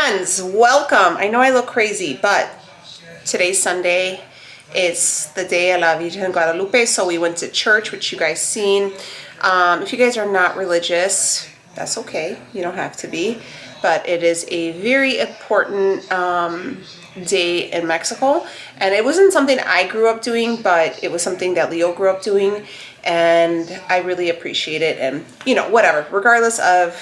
friends, welcome. I know I look crazy, but today's Sunday. It's the day of la Virgen Guadalupe, so we went to church, which you guys seen. If you guys are not religious, that's okay. You don't have to be. But it is a very important day in Mexico. And it wasn't something I grew up doing, but it was something that Leo grew up doing. And I really appreciate it. And, you know, whatever, regardless of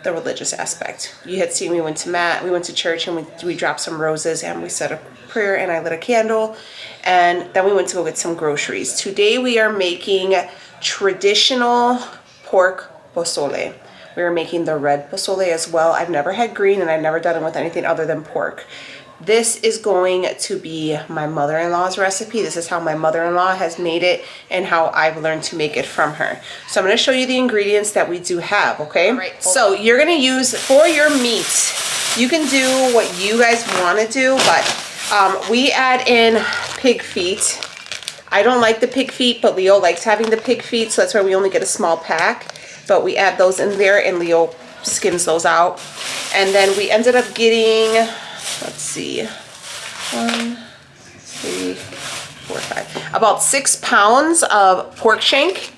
the religious aspect. You had seen we went to church and we dropped some roses and we said a prayer and I lit a candle. And then we went to go get some groceries. Today we are making traditional pork pozole. We are making the red pozole as well. I've never had green and I've never done it with anything other than pork. This is going to be my mother-in-law's recipe. This is how my mother-in-law has made it and how I've learned to make it from her. So I'm going to show you the ingredients that we do have, okay? Right. So you're going to use, for your meat, you can do what you guys want to do, but we add in pig feet. I don't like the pig feet, but Leo likes having the pig feet, so that's why we only get a small pack. But we add those in there and Leo skins those out. And then we ended up getting, let's see, 1, 2, 3, 4, 5, about 6 pounds of pork shank,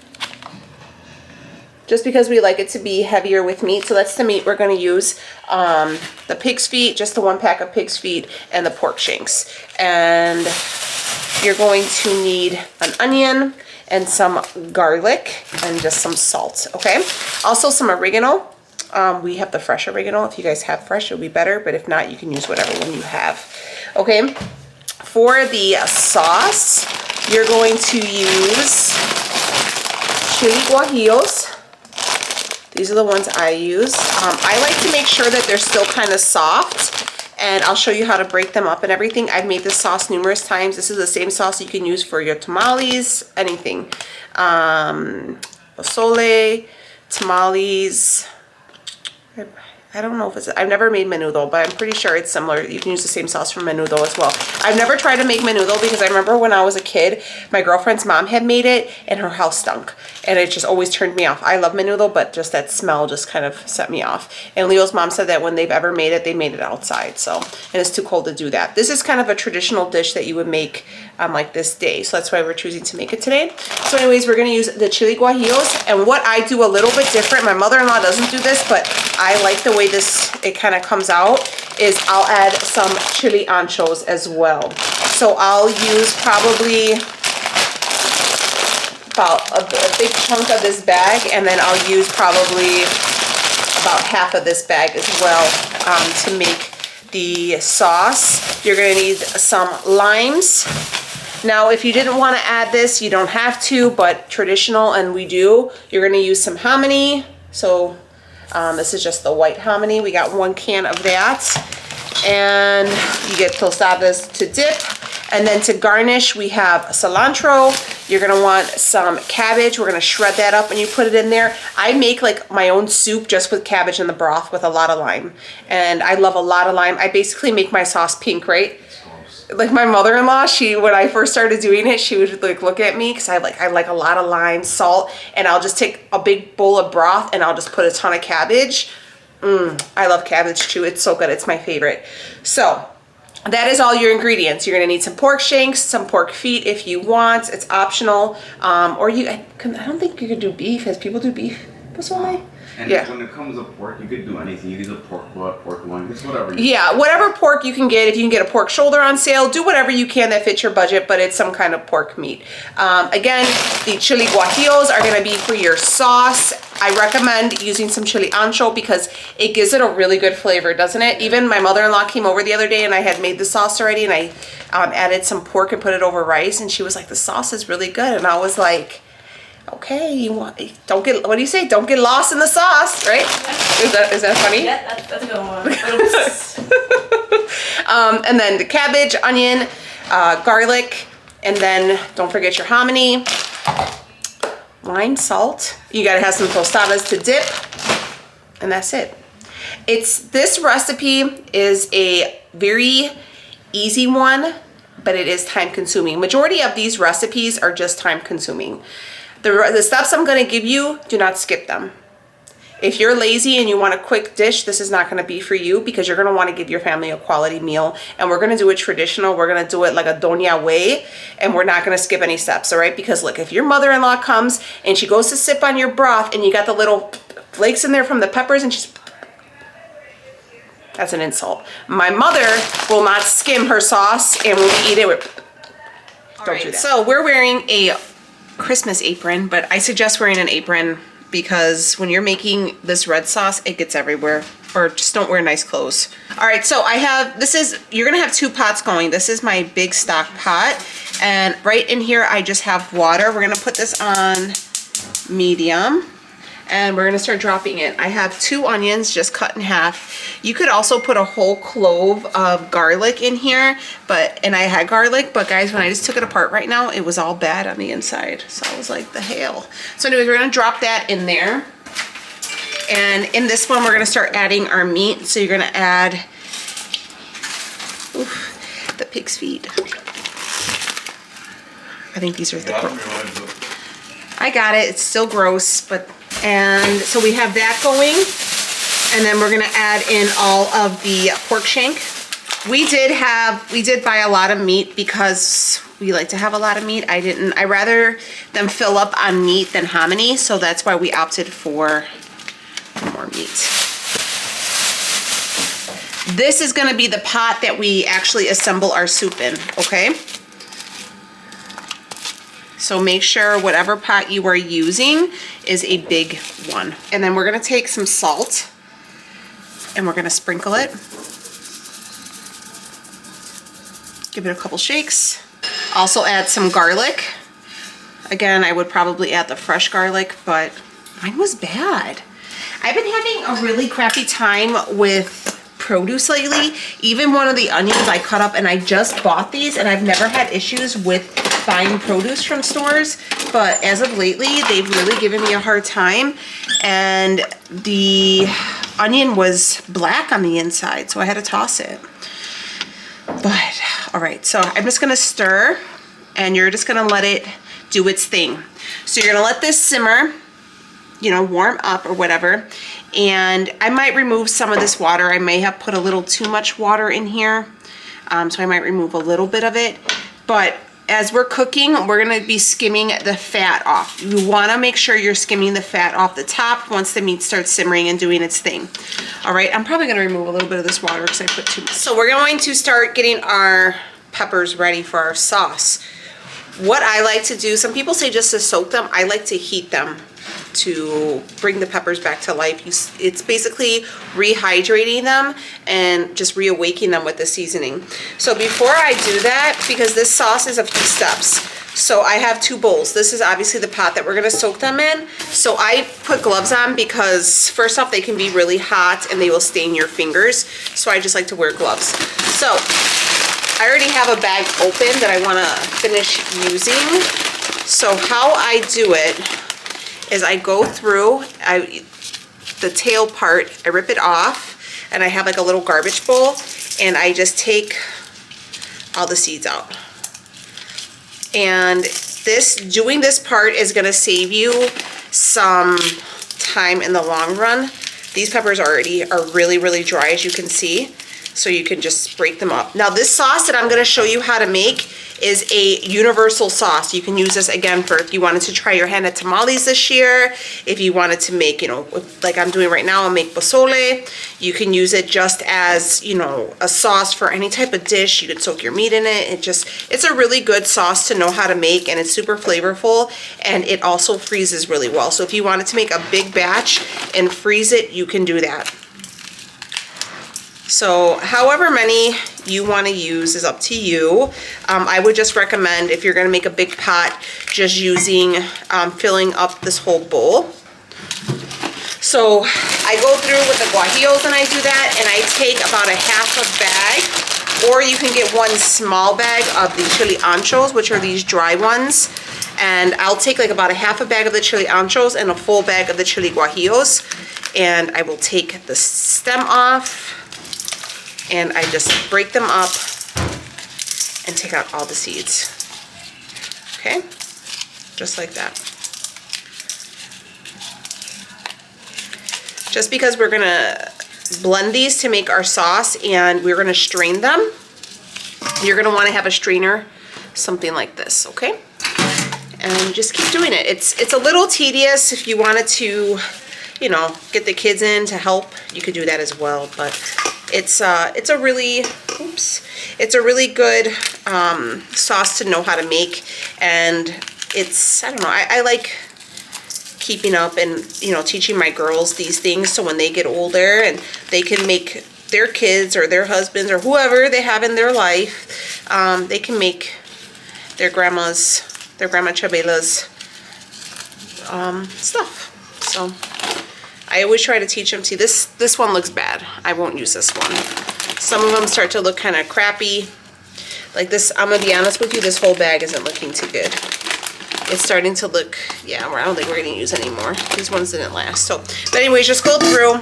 just because we like it to be heavier with meat. So that's the meat we're going to use. The pig's feet, just the 1 pack of pig's feet, and the pork shanks. And you're going to need an onion and some garlic and just some salt, okay? Also some oregano. We have the fresh oregano. If you guys have fresh, it would be better, but if not, you can use whatever one you have, okay? For the sauce, you're going to use chili guajillos. These are the ones I use. I like to make sure that they're still kind of soft, and I'll show you how to break them up and everything. I've made this sauce numerous times. This is the same sauce you can use for your tamales, anything. Pozole, tamales. I don't know if it's, I've never made menudo, but I'm pretty sure it's similar. You can use the same sauce for menudo as well. I've never tried to make menudo because I remember when I was a kid, my girlfriend's mom had made it and her house stunk. And it just always turned me off. I love menudo, but just that smell just kind of set me off. And Leo's mom said that when they've ever made it, they made it outside. So, and it's too cold to do that. This is kind of a traditional dish that you would make on like this day. So that's why we're choosing to make it today. So anyways, we're gonna use the chili guajillos. And what I do a little bit different, my mother-in-law doesn't do this, but I like the way it kind of comes out, is I'll add some chili anchos as well. So I'll use probably about a big chunk of this bag, and then I'll use probably about half of this bag as well to make the sauce. You're gonna need some limes. Now, if you didn't want to add this, you don't have to, but traditional, and we do, you're gonna use some hominy. So this is just the white hominy. We got 1 can of that. And you get tostadas to dip. And then to garnish, we have cilantro. You're gonna want some cabbage. We're gonna shred that up and you put it in there. I make like my own soup just with cabbage in the broth with a lot of lime. And I love a lot of lime. I basically make my sauce pink, right? Like my mother-in-law, when I first started doing it, she would like look at me because I like a lot of lime, salt, and I'll just take a big bowl of broth and I'll just put a ton of cabbage. I love cabbage too. It's so good. It's my favorite. So that is all your ingredients. You're gonna need some pork shanks, some pork feet if you want. It's optional. Or I don't think you could do beef. As people do beef pozole. And yeah. When it comes to pork, you could do anything. You could do pork butt, pork loin, it's whatever. Yeah, whatever pork you can get. If you can get a pork shoulder on sale, do whatever you can that fits your budget, but it's some kind of pork meat. Again, the chili guajillos are gonna be for your sauce. I recommend using some chili ancho because it gives it a really good flavor, doesn't it? Even my mother-in-law came over the other day and I had made the sauce already, and I added some pork and put it over rice, and she was like, the sauce is really good. And I was like, okay, don't get, what do you say? Don't get lost in the sauce, right? Is that funny? Yeah, that's a good one. And then the cabbage, onion, garlic, and then don't forget your hominy, lime, salt. You gotta have some tostadas to dip, and that's it. This recipe is a very easy one, but it is time consuming. Majority of these recipes are just time consuming. The steps I'm gonna give you, do not skip them. If you're lazy and you want a quick dish, this is not going to be for you, because you're going to want to give your family a quality meal. And we're going to do it traditional. We're going to do it like a doña way, and we're not going to skip any steps, all right? Because look, if your mother-in-law comes and she goes to sip on your broth and you got the little flakes in there from the peppers and she's... That's an insult. My mother will not skim her sauce and will eat it with... Don't do that. So we're wearing a Christmas apron, but I suggest wearing an apron because when you're making this red sauce, it gets everywhere. Or just don't wear nice clothes. All right, so I have, you're gonna have 2 pots going. This is my big stock pot. And right in here, I just have water. We're gonna put this on medium. And we're gonna start dropping it. I have 2 onions just cut in half. You could also put a whole clove of garlic in here, and I had garlic, but guys, when I just took it apart right now, it was all bad on the inside. So I was like, the hell. So anyways, we're gonna drop that in there. And in this one, we're gonna start adding our meat. So you're gonna add, the pig's feet. I think these are the I got it, it's still gross, and so we have that going, and then we're gonna add in all of the pork shank. We did buy a lot of meat because we like to have a lot of meat. I rather them fill up on meat than hominy, so that's why we opted for more meat. This is gonna be the pot that we actually assemble our soup in, okay? So make sure whatever pot you are using is a big one. And then we're gonna take some salt and we're gonna sprinkle it. Give it a couple shakes. Also add some garlic. Again, I would probably add the fresh garlic, but mine was bad. I've been having a really crappy time with produce lately. Even one of the onions I cut up, and I just bought these, and I've never had issues with buying produce from stores, but as of lately, they've really given me a hard time, and the onion was black on the inside, so I had to toss it. But, all right, so I'm just gonna stir, and you're just gonna let it do its thing. So you're gonna let this simmer, you know, warm up or whatever, and I might remove some of this water. I may have put a little too much water in here, so I might remove a little bit of it, but as we're cooking, we're gonna be skimming the fat off. You wanna make sure you're skimming the fat off the top once the meat starts simmering and doing its thing. All right, I'm probably gonna remove a little bit of this water because I put too much. So we're going to start getting our peppers ready for our sauce. What I like to do, some people say just to soak them, I like to heat them to bring the peppers back to life. It's basically rehydrating them and just reawakening them with the seasoning. So before I do that, because this sauce is a few steps, so I have 2 bowls. This is obviously the pot that we're gonna soak them in. So I put gloves on because first off, they can be really hot and they will stain your fingers. So I just like to wear gloves. So I already have a bag open that I wanna finish using. So how I do it is I go through, the tail part, I rip it off, and I have like a little garbage bowl, and I just take all the seeds out. And doing this part is gonna save you some time in the long run. These peppers already are really, really dry, as you can see, so you can just break them up. Now this sauce that I'm gonna show you how to make is a universal sauce. You can use this again for if you wanted to try your hand at tamales this year, if you wanted to make, you know, like I'm doing right now, I'll make pozole. You can use it just as, you know, a sauce for any type of dish. You can soak your meat in it. It's a really good sauce to know how to make, and it's super flavorful, and it also freezes really well. So if you wanted to make a big batch and freeze it, you can do that. So however many you want to use is up to you. I would just recommend, if you're going to make a big pot, just using, filling up this whole bowl. So I go through with the guajillos and I do that, and I take about a half a bag, or you can get 1 small bag of the chili anchos, which are these dry ones. And I'll take like about a half a bag of the chili anchos and a full bag of the chili guajillos. And I will take the stem off, and I just break them up and take out all the seeds. Okay, just like that. just because we're gonna blend these to make our sauce and we're gonna strain them, you're gonna wanna have a strainer, something like this, okay? And just keep doing it. It's a little tedious. If you wanted to, you know, get the kids in to help, you could do that as well, but it's a really, it's a really good sauce to know how to make, and it's, I don't know, I like keeping up and, you know, teaching my girls these things so when they get older and they can make their kids or their husbands or whoever they have in their life, they can make their grandma Chabela's stuff. So I always try to teach them. See, this one looks bad. I won't use this one. Some of them start to look kind of crappy. Like this, I'm gonna be honest with you, this whole bag isn't looking too good. It's starting to look, yeah, I don't think we're gonna use anymore. These ones didn't last. So, but anyways, just go through,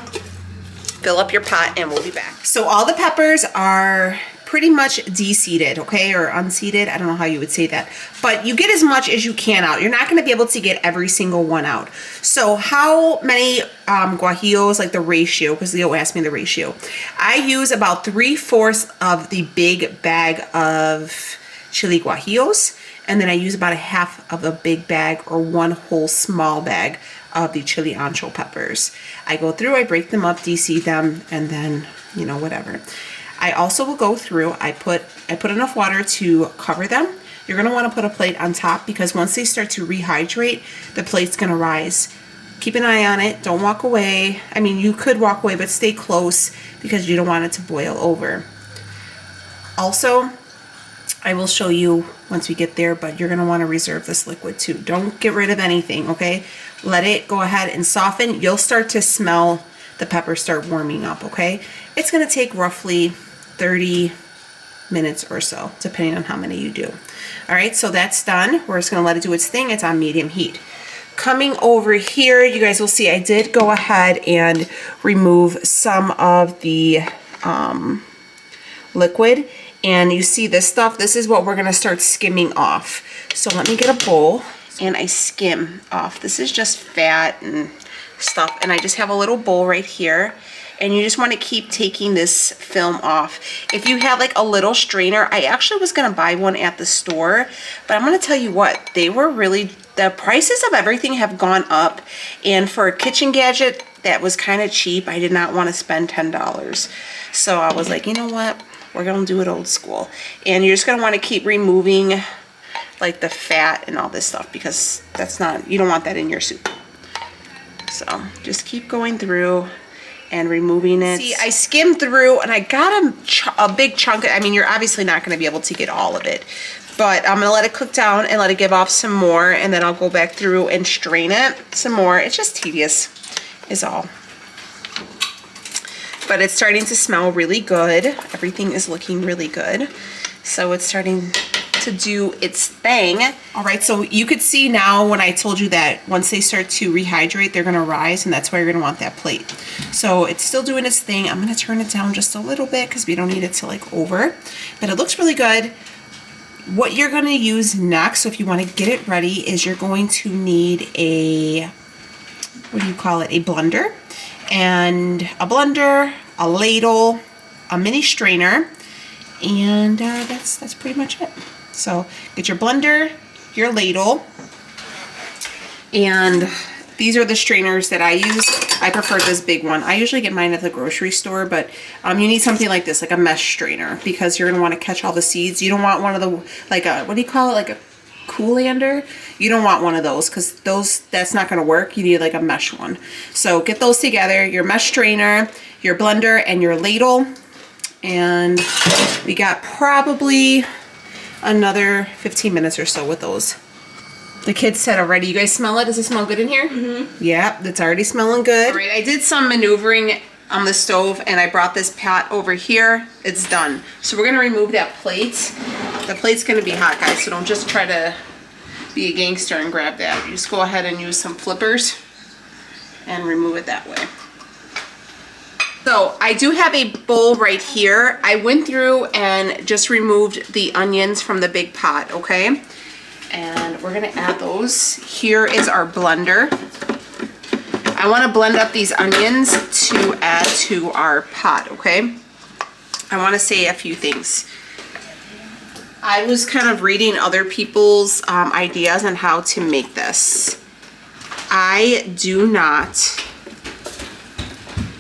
fill up your pot, and we'll be back. So all the peppers are pretty much de-seeded, okay, or unseeded. I don't know how you would say that, but you get as much as you can out. You're not going to be able to get every single one out. So how many guajillos, like the ratio, because they'll ask me the ratio. I use about 3/4 of the big bag of chili guajillos, and then I use about 1/2 of a big bag or 1 whole small bag of the chili ancho peppers. I go through, I break them up, de-seed them, and then, you know, whatever. I also will go through, I put enough water to cover them. You're gonna wanna put a plate on top because once they start to rehydrate, the plate's gonna rise. Keep an eye on it, don't walk away. I mean, you could walk away, but stay close because you don't want it to boil over. Also, I will show you once we get there, but you're gonna wanna reserve this liquid too. Don't get rid of anything, okay? Let it go ahead and soften. You'll start to smell the peppers start warming up, okay? It's gonna take roughly 30 minutes or so, depending on how many you do. All right, so that's done. We're just gonna let it do its thing. It's on medium heat. Coming over here, you guys will see I did go ahead and remove some of the liquid. And you see this stuff, this is what we're gonna start skimming off. So let me get a bowl and I skim off. This is just fat and stuff, and I just have a little bowl right here, and you just want to keep taking this film off. If you have like a little strainer, I actually was going to buy one at the store, but I'm going to tell you what, they were really, the prices of everything have gone up, and for a kitchen gadget that was kind of cheap, I did not want to spend $10. So I was like, you know what, we're going to do it old school. And you're just going to want to keep removing like the fat and all this stuff, because that's not, you don't want that in your soup. So just keep going through and removing it. See, I skimmed through and I got a big chunk. I mean, you're obviously not going to be able to get all of it, but I'm going to let it cook down and let it give off some more, and then I'll go back through and strain it some more. It's just tedious is all. But it's starting to smell really good. Everything is looking really good. So it's starting to do its thing. All right, so you could see now when I told you that once they start to rehydrate, they're gonna rise, and that's why you're gonna want that plate. So it's still doing its thing. I'm gonna turn it down just a little bit because we don't need it to like over, but it looks really good. What you're gonna use next, so if you wanna get it ready, is you're going to need a, what do you call it, a blender. And a blender, a ladle, a mini strainer, and that's pretty much it. So get your blender, your ladle, and these are the strainers that I use. I prefer this big one. I usually get mine at the grocery store, but you need something like this, like a mesh strainer, because you're gonna want to catch all the seeds. You don't want one of the, like a, what do you call it, like a coolander? You don't want one of those, because that's not gonna work. You need like a mesh one. So get those together, your mesh strainer, your blender, and your ladle. And we got probably another 15 minutes or so with those. The kids said already, you guys smell it? Does it smell good in here? Mm-hmm. Yeah, it's already smelling good. All right, I did some maneuvering on the stove and I brought this pot over here. It's done. So we're gonna remove that plate. The plate's gonna be hot, guys, so don't just try to be a gangster and grab that. You just go ahead and use some flippers and remove it that way. So I do have a bowl right here. I went through and just removed the onions from the big pot, okay? And we're gonna add those. Here is our blender. I want to blend up these onions to add to our pot, okay? I want to say a few things. I was kind of reading other people's ideas on how to make this. I do not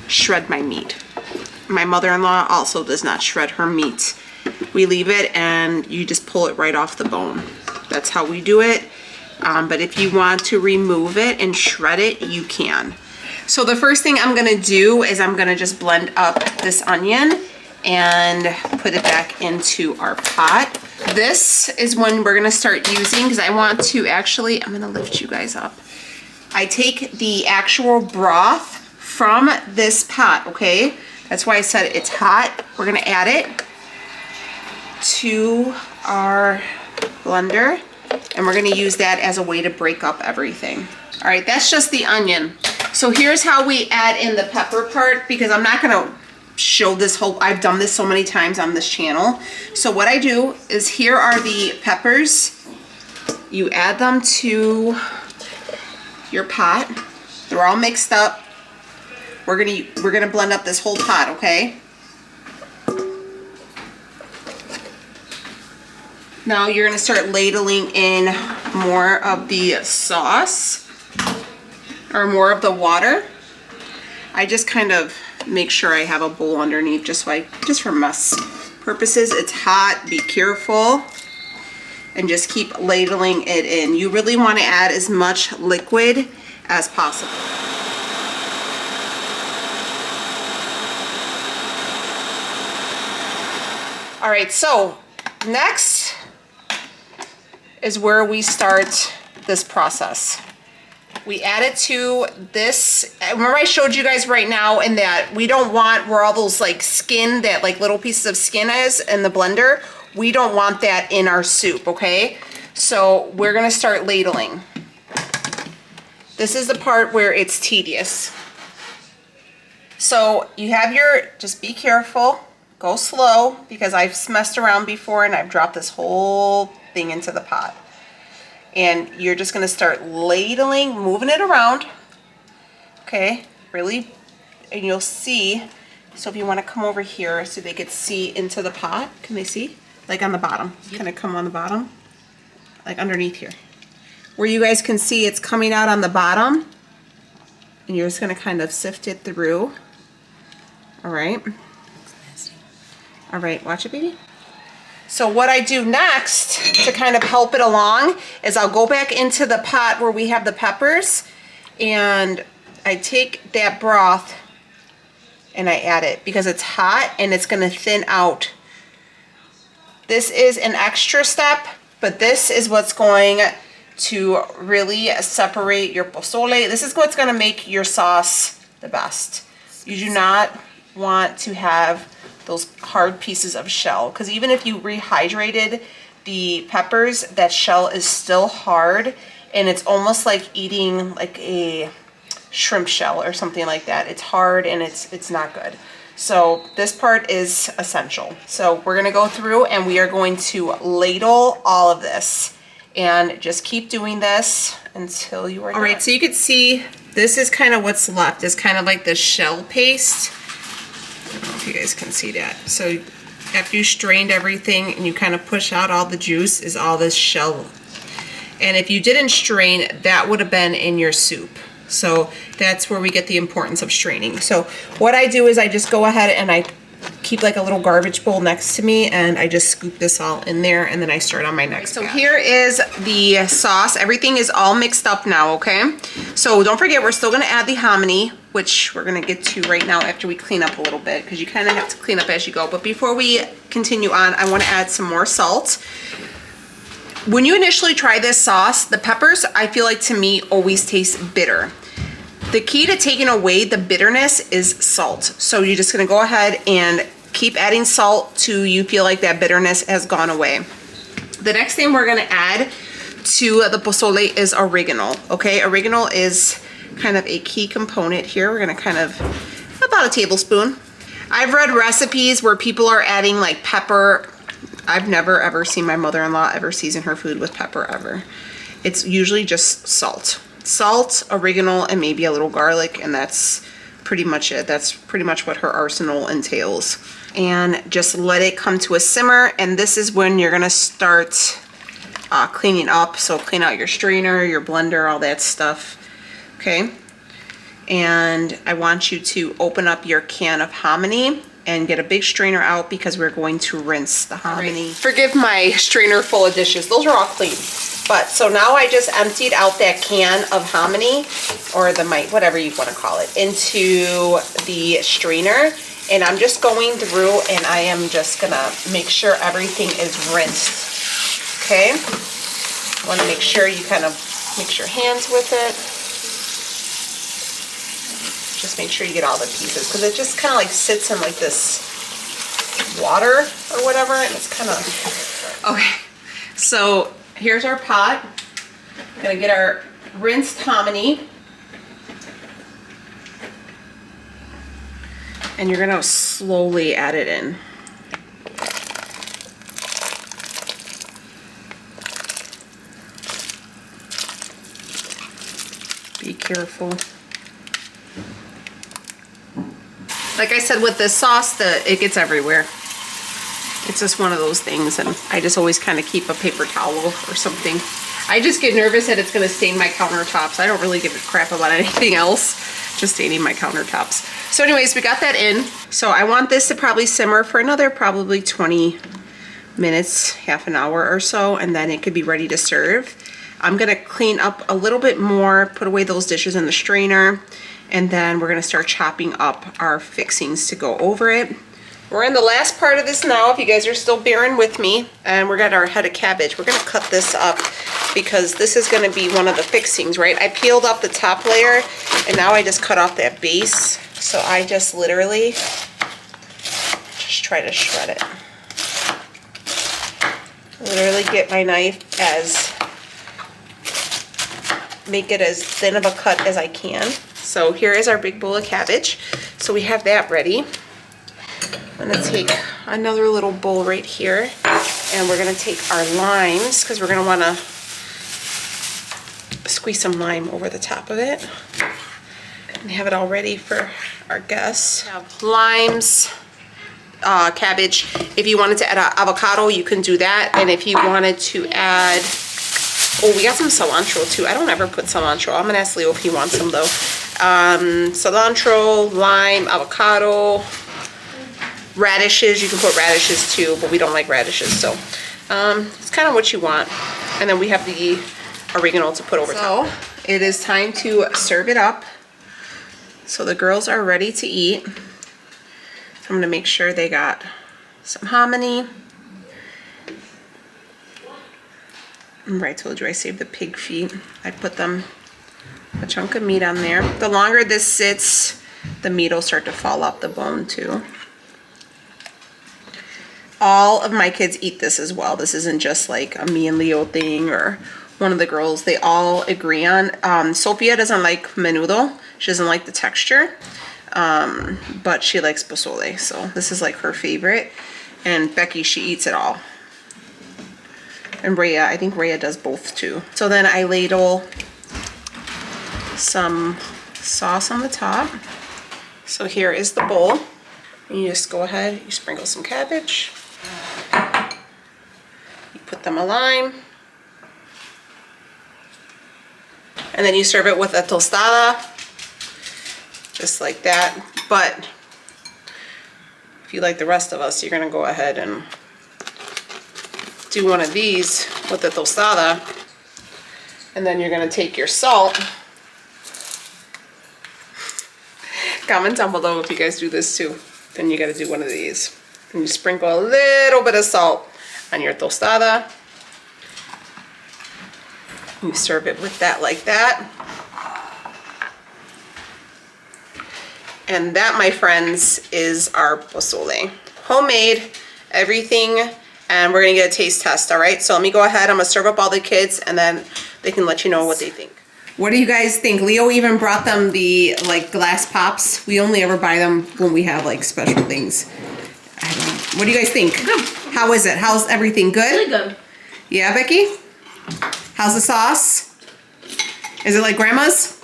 shred my meat. My mother-in-law also does not shred her meat. We leave it and you just pull it right off the bone. That's how we do it. But if you want to remove it and shred it, you can. So the first thing I'm gonna do is I'm gonna just blend up this onion and put it back into our pot. This is when we're gonna start using, because I want to actually, I'm gonna lift you guys up. I take the actual broth from this pot, okay? That's why I said it's hot. We're gonna add it to our blender, and we're gonna use that as a way to break up everything. All right, that's just the onion. So here's how we add in the pepper part, because I'm not gonna show this whole, I've done this so many times on this channel. So what I do is, here are the peppers. You add them to your pot. They're all mixed up. We're gonna blend up this whole pot, okay? Now you're gonna start ladling in more of the sauce, or more of the water. I just kind of make sure I have a bowl underneath just for mess purposes. It's hot, be careful, and just keep ladling it in. You really want to add as much liquid as possible. All right, so next is where we start this process. We add it to this. Remember I showed you guys right now in that we don't want where all those like skin, that like little pieces of skin is in the blender. We don't want that in our soup, okay? So we're gonna start ladling. This is the part where it's tedious. So you have your, just be careful, go slow, because I've messed around before and I've dropped this whole thing into the pot. And you're just gonna start ladling, moving it around, okay? Really, and you'll see, so if you wanna come over here so they could see into the pot, can they see? Like on the bottom, kind of come on the bottom, like underneath here. Where you guys can see it's coming out on the bottom, and you're just gonna kind of sift it through, all right? All right, watch it, baby. So what I do next to kind of help it along is I'll go back into the pot where we have the peppers, and I take that broth and I add it because it's hot and it's gonna thin out. This is an extra step, but this is what's going to really separate your pozole. This is what's gonna make your sauce the best. You do not want to have those hard pieces of shell, because even if you rehydrated the peppers, that shell is still hard, and it's almost like eating like a shrimp shell or something like that. It's hard and it's not good. So this part is essential. So we're gonna go through and we are going to ladle all of this, and just keep doing this until you are done. All right, so you can see this is kind of what's left. It's kind of like the shell paste. I don't know if you guys can see that. So after you strained everything and you kind of push out all the juice, is all this shell. And if you didn't strain, that would have been in your soup. So that's where we get the importance of straining. So what I do is I just go ahead and I keep like a little garbage bowl next to me, and I just scoop this all in there, and then I start on my next batch. So here is the sauce. Everything is all mixed up now, okay? So don't forget, we're still gonna add the hominy, which we're gonna get to right now after we clean up a little bit, because you kind of have to clean up as you go. But before we continue on, I wanna add some more salt. When you initially try this sauce, the peppers, I feel like to me, always taste bitter. The key to taking away the bitterness is salt. So you're just gonna go ahead and keep adding salt till you feel like that bitterness has gone away. The next thing we're gonna add to the pozole is oregano, okay? Oregano is kind of a key component here. We're gonna kind of, about a tablespoon. I've read recipes where people are adding like pepper. I've never ever seen my mother-in-law ever season her food with pepper ever. It's usually just salt. salt, oregano, and maybe a little garlic, and that's pretty much it. That's pretty much what her arsenal entails. And just let it come to a simmer, and this is when you're gonna start cleaning up. So clean out your strainer, your blender, all that stuff, okay? And I want you to open up your can of hominy and get a big strainer out because we're going to rinse the hominy. Right. Forgive my strainer full of dishes. Those are all clean. But so now I just emptied out that can of hominy, or the whatever you want to call it, into the strainer. And I'm just going through and I am just gonna make sure everything is rinsed. Okay? I want to make sure you kind of mix your hands with it. Just make sure you get all the pieces, because it just kind of like sits in like this water or whatever, and it's kind of... Okay, so here's our pot. I'm gonna get our rinsed hominy, and you're gonna slowly add it in. Be careful. Like I said, with this sauce, it gets everywhere. It's just one of those things, and I just always kind of keep a paper towel or something. I just get nervous that it's gonna stain my countertops. I don't really give a crap about anything else, just staining my countertops. So anyways, we got that in. So I want this to probably simmer for another probably 20 minutes, half an hour or so, and then it could be ready to serve. I'm gonna clean up a little bit more, put away those dishes in the strainer, and then we're gonna start chopping up our fixings to go over it. We're in the last part of this now, if you guys are still bearing with me, and we're got our head of cabbage. We're gonna cut this up because this is gonna be one of the fixings, right? I peeled off the top layer, and now I just cut off that base. So I just literally just try to shred it. Literally get my knife make it as thin of a cut as I can. So here is our big bowl of cabbage. So we have that ready. I'm gonna take another little bowl right here, and we're gonna take our limes, because we're gonna wanna squeeze some lime over the top of it. And have it all ready for our guests. We have limes, cabbage. If you wanted to add avocado, you can do that. And if you wanted to add, oh, we got some cilantro too. I don't ever put cilantro. I'm gonna ask Leo if he wants some though. Cilantro, lime, avocado, radishes. You can put radishes too, but we don't like radishes, so it's kind of what you want. And then we have the oregano to put over top. So it is time to serve it up. So the girls are ready to eat. I'm gonna make sure they got some hominy. Remember I told you I saved the pig feet. I put them a chunk of meat on there. The longer this sits, the meat will start to fall off the bone too. All of my kids eat this as well. This isn't just like a me and Leo thing or one of the girls. They all agree on. Sophia doesn't like menudo. She doesn't like the texture, but she likes pozole. So this is like her favorite. And Becky, she eats it all. And Rhea, I think Rhea does both too. So then I ladle some sauce on the top. So here is the bowl. And you just go ahead, you sprinkle some cabbage. You put them a lime. And then you serve it with a tostada. Just like that. But if you like the rest of us, you're gonna go ahead and do one of these with the tostada. And then you're gonna take your salt. Comment down below if you guys do this too. Then you gotta do one of these. And you sprinkle a little bit of salt on your tostada. You serve it with that like that. And that, my friends, is our pozole. Homemade, everything, and we're gonna get a taste test, all right? So let me go ahead, I'm gonna serve up all the kids, and then they can let you know what they think. What do you guys think? Leo even brought them the like glass pops. We only ever buy them when we have like special things. I don't know. What do you guys think? Good. How is it? How's everything? Good? Really good. Yeah, Becky? How's the sauce? Is it like grandma's?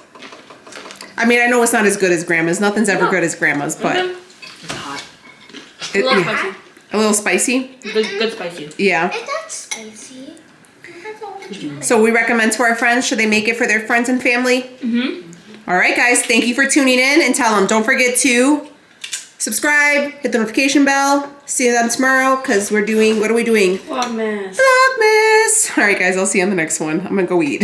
I mean, I know it's not as good as grandma's. Nothing's ever good as grandma's, but It's hot. a little spicy. A little spicy. Good spicy. Yeah. It's not spicy. So we recommend to our friends. Should they make it for their friends and family? Mm-hmm. All right, guys. Thank you for tuning in, and tell them don't forget to subscribe, hit the notification bell. See you then tomorrow because we're doing. What are we doing? Vlogmas. Vlogmas. All right, guys. I'll see you on the next one. I'm gonna go eat.